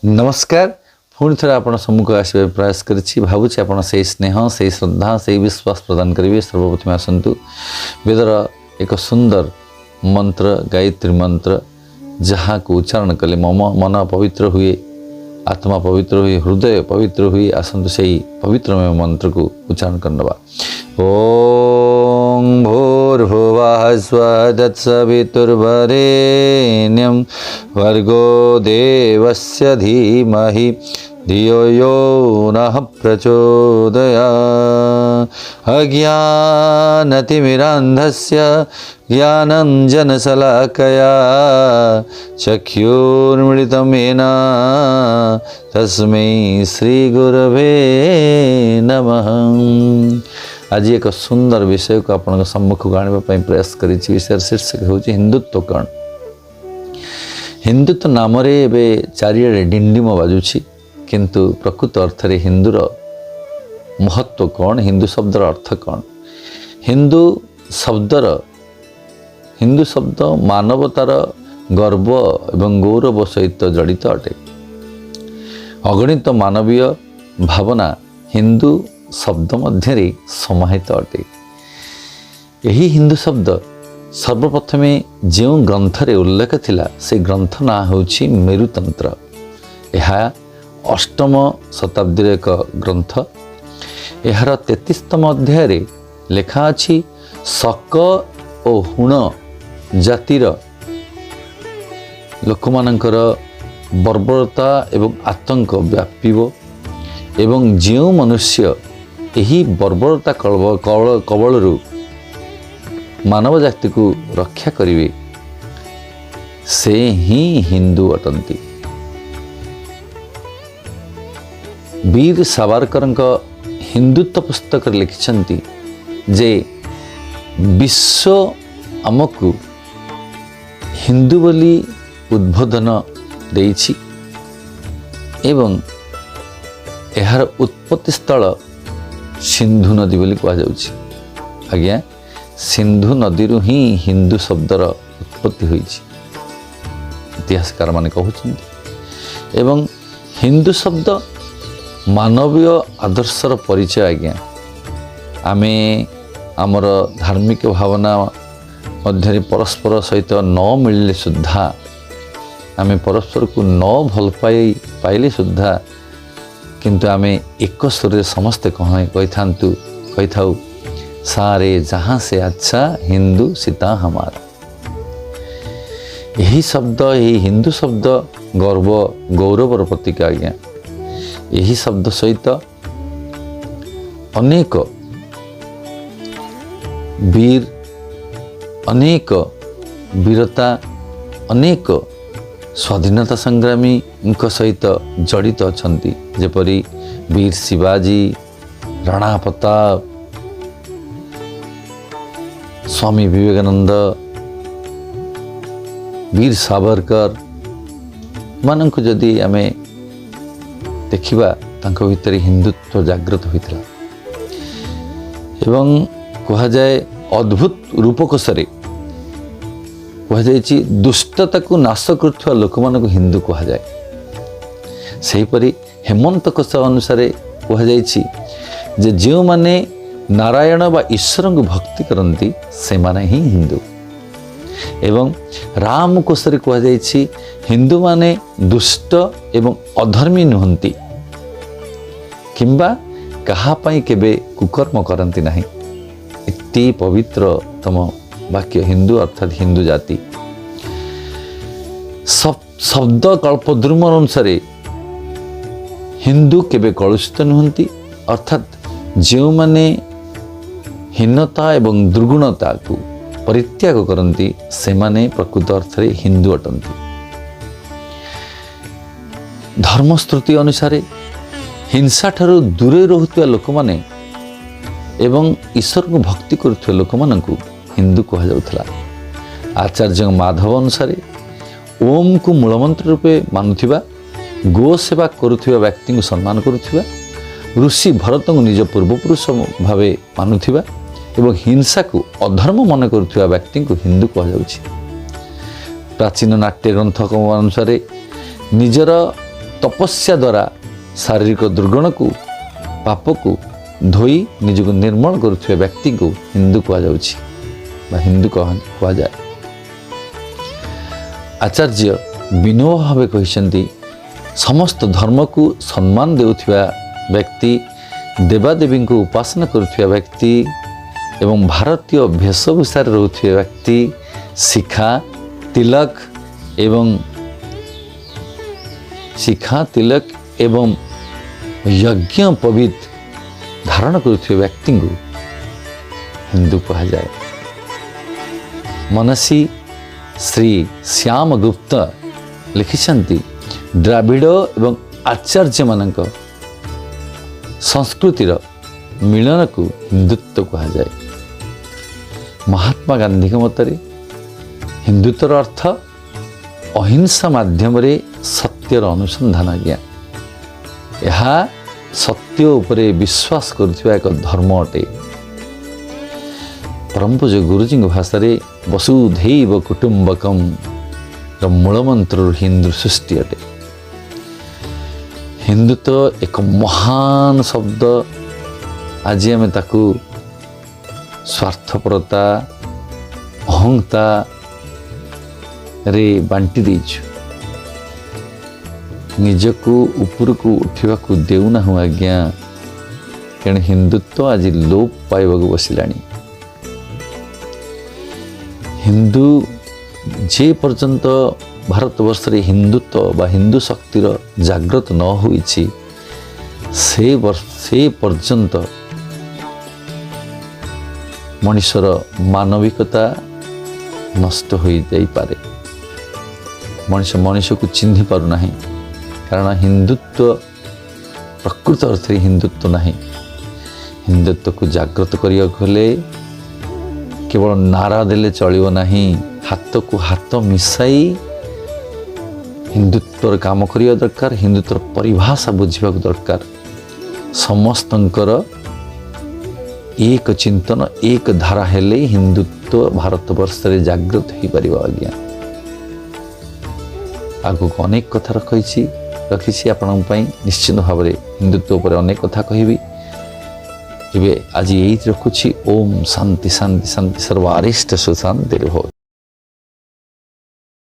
नमस्कार पुणी थे आप सम्मुख आसवा प्रयास करी भावुँ आप स्नेह से श्रद्धा से विश्वास प्रदान करेंगे। सर्वप्रथम आसतु वेदर एक सुंदर मंत्र गायत्री मंत्र जहाँ को उच्चारण कले मम मन पवित्र हुए, आत्मा पवित्र हुए, हृदय पवित्र हुए। आसतु से पवित्रमय मंत्र को उच्चारण करवा। ओं भूर्भुवः स्वः तत्सवितुर्वरेण्यं भर्गो देवस्य धीमहि धियो यो नः प्रचोदयात्। अज्ञानतिमिरान्धस्य ज्ञानञ्जनशलाकया चक्षुर्मिलितं येन तस्मै श्रीगुरवे नमः। आज एक सुंदर विषय को आपन सम्मुख आने प्रयास करी। विषय शीर्षक हूँ हिंदुत्व कौन। हिंदुत्व नाम चारिड़े डिंडिम बाजुची किंतु प्रकृत अर्थ रे हिंदूर महत्व कौन, हिंदू शब्दर अर्थ कौन। हिंदू शब्द मानवतार गर्व एवं गौरव सहित जड़ित अटे। अगणित मानवीय भावना हिंदू शब्द मध्य समाहित अटे। यही हिंदू शब्द सर्वप्रथम जो ग्रंथ रे उल्लेख थिला से ग्रंथ ना होछि मेरुतंत्र। यह अष्टम शताब्दी एक ग्रंथ। यार 33तम अध्याय रे लेखा अछि शक और हुण जातिर लोकमानंकर बर्बरता एवं आतंक व्यापीब एवं जो मनुष्य यही बर्बरता कबलरू मानव जाति को रक्षा करिवे से ही हिंदू अटंती। वीर सावरकर हिंदुत्व पुस्तक लिखिछंती जे विश्व आमको हिंदू बोली उद्बोधन देइछि एवं यार उत्पत्ति स्थल सिंधु नदी बोली कहा जाउछि। आज्ञा सिंधु नदी रु ही हिंदू शब्दर उत्पत्ति होइछि इतिहासकार माने कहउछन्ति। एवं हिंदू शब्द मानवीय आदर्शर परिचय। आज्ञा आमे आमर धार्मिक भावना मध्य परस्पर सहित न मिलले सुद्धा आमे परस्पर को न भल पाइले सुद्धा किंतु आमे एक सुर समस्ते कही थाउ सारे जहाँ से अच्छा हिंदू सीता हमारा। यही शब्द यही हिंदू शब्द गर्व गौरवर प्रतीक। आज्ञा यही शब्द सहित अनेक वीर अनेक वीरता अनेक स्वाधीनता संग्रामी सहित जड़ित अछंती। जेपरी वीर शिवाजी, राणा प्रताप, स्वामी विवेकानंद, वीर सावरकर मानक जदि आमे देखिबा तांको भितर हिंदुत्व जागृत होइतला। एवं कहा जाए अद्भुत रूपकोशरे कहा जाए दुष्टता को नाश करुवा लोक मानक हिंदू कहा जाए। सेहीपरि हेमंत कोश अनुसार कहा जाए जे जो माने नारायण बा ईश्वर को भक्ति करती से माने ही हिंदू। एवं राम कोशरे कहा जाए हिंदू माने दुष्ट एवं अधर्मी नुहंती किंबा कहा पाई केबे कुकर्म करती नहीं। इति पवित्रतम वाक्य हिंदू अर्थात हिंदू जाति। शब्द कल्पद्रुम अनुसार हिंदू केबे कलुषित नुहंती अर्थात जो माने हीनता एवं दुर्गुणता को परित्याग करती से माने प्रकृत अर्थ रे हिंदू अटंती। धर्मस्तुति अनुसार हिंसा ठारू दूरे रहुଥିବା लोकमाने एवं ईश्वर को भक्ति करुଥିବା लोकमानंकु हिंदू कहा जाउथला। आचार्य माधव अनुसार ओम को मूलमंत्र रूपे मानुथिबा, गो सेवा करुथिबा व्यक्ति को सम्मान करुथिबा, ऋषि भरत को निज पूर्वपुरुष भावे मानुथिबा एवं हिंसा को अधर्म मन करुथिबा व्यक्ति को हिंदू कहा जाउछि। प्राचीन नाट्य ग्रंथ अनुसार निजर ତପସ୍ୟା ଦ୍ୱାରା ଶାରୀରିକ ଦୁର୍ଗୁଣକୁ ପାପକୁ ଧୋଇ ନିଜକୁ ନିର୍ମଳ କରୁଥିବା ବ୍ୟକ୍ତିକୁ ହିନ୍ଦୁ କୁହାଯାଉଛି ବା ହିନ୍ଦୁ କୁହାଯାଏ। ଆଚାର୍ଯ୍ୟ ବିନୋବ ଭାବେ କହିଛନ୍ତି ସମସ୍ତ ଧର୍ମକୁ ସମ୍ମାନ ଦେଉଥିବା ବ୍ୟକ୍ତି, ଦେବାଦେବୀଙ୍କୁ ଉପାସନା କରୁଥିବା ବ୍ୟକ୍ତି ଏବଂ ଭାରତୀୟ ବେଶଭୂଷାରେ ରହୁଥିବା ବ୍ୟକ୍ତି, ଶିଖା ତିଲକ ଏବଂ ଯଜ୍ଞ ପବିତ ଧାରଣ କରୁଥିବା ବ୍ୟକ୍ତିଙ୍କୁ ହିନ୍ଦୁ କୁହାଯାଏ। ମନସୀ ଶ୍ରୀ ଶ୍ୟାମ ଗୁପ୍ତ ଲେଖିଛନ୍ତି ଦ୍ରାବିଡ଼ ଏବଂ ଆଚାର୍ଯ୍ୟମାନଙ୍କ ସଂସ୍କୃତିର ମିଳନକୁ ହିନ୍ଦୁତ୍ୱ କୁହାଯାଏ। ମହାତ୍ମା ଗାନ୍ଧୀଙ୍କ ମତରେ ହିନ୍ଦୁତ୍ୱର ଅର୍ଥ ଅହିଂସା ମାଧ୍ୟମରେ ସତ୍ୟର ଅନୁସନ୍ଧାନ ଆଜ୍ଞା। ଏହା ସତ୍ୟ ଉପରେ ବିଶ୍ୱାସ କରୁଥିବା ଏକ ଧର୍ମ ଅଟେ। ପରମ ପୂଜ୍ୟ ଗୁରୁଜୀଙ୍କ ଭାଷାରେ ବସୁଧୈବ କୁଟୁମ୍ବକମ୍ର ମୂଳମନ୍ତ୍ରରୁ ହିନ୍ଦୁ ସୃଷ୍ଟି ଅଟେ। ହିନ୍ଦୁତ୍ୱ ଏକ ମହାନ ଶବ୍ଦ। ଆଜି ଆମେ ତାକୁ ସ୍ୱାର୍ଥପରତା, ଅହଂତାରେ ବାଣ୍ଟି ଦେଇଛୁ। ନିଜକୁ ଉପରକୁ ଉଠିବାକୁ ଦେଉନାହୁଁ ଆଜ୍ଞା, ତେଣୁ ହିନ୍ଦୁତ୍ୱ ଆଜି ଲୋପ ପାଇବାକୁ ବସିଲାଣି। ହିନ୍ଦୁ ଯେ ପର୍ଯ୍ୟନ୍ତ ଭାରତବର୍ଷରେ ହିନ୍ଦୁତ୍ୱ ବା ହିନ୍ଦୁ ଶକ୍ତିର ଜାଗ୍ରତ ନ ହୋଇଛି ସେ ପର୍ଯ୍ୟନ୍ତ ମଣିଷର ମାନବିକତା ନଷ୍ଟ ହୋଇଯାଇପାରେ। ମଣିଷକୁ ଚିହ୍ନି ପାରୁନାହିଁ, କାରଣ ହିନ୍ଦୁତ୍ୱ ପ୍ରକୃତ ଅର୍ଥରେ ହିନ୍ଦୁତ୍ୱ ନାହିଁ। ହିନ୍ଦୁତ୍ୱକୁ ଜାଗ୍ରତ କରିବାକୁ ହେଲେ କେବଳ ନାରା ଦେଲେ ଚଳିବ ନାହିଁ, ହାତକୁ ହାତ ମିଶାଇ ହିନ୍ଦୁତ୍ୱର କାମ କରିବା ଦରକାର। ହିନ୍ଦୁତ୍ୱର ପରିଭାଷା ବୁଝିବାକୁ ଦରକାର। ସମସ୍ତଙ୍କର ଏକ ଚିନ୍ତନ, ଏକ ଧାରା ହେଲେ ହିନ୍ଦୁତ୍ୱ ଭାରତବର୍ଷରେ ଜାଗ୍ରତ ହୋଇପାରିବ ଆଜ୍ଞା। ଆଗକୁ ଅନେକ କଥା ରଖିଛି ଆପଣଙ୍କ ପାଇଁ। ନିଶ୍ଚିତ ଭାବରେ ହିନ୍ଦୁତ୍ୱ ଉପରେ ଅନେକ କଥା କହିବି। ଏବେ ଆଜି ଏଇଠି ରଖୁଛି। ଓମ୍ ଶାନ୍ତି ଶାନ୍ତି ଶାନ୍ତି ସର୍ବ ଆରିଷ୍ଟ ସୁଶାନ୍ତି ରୁହ।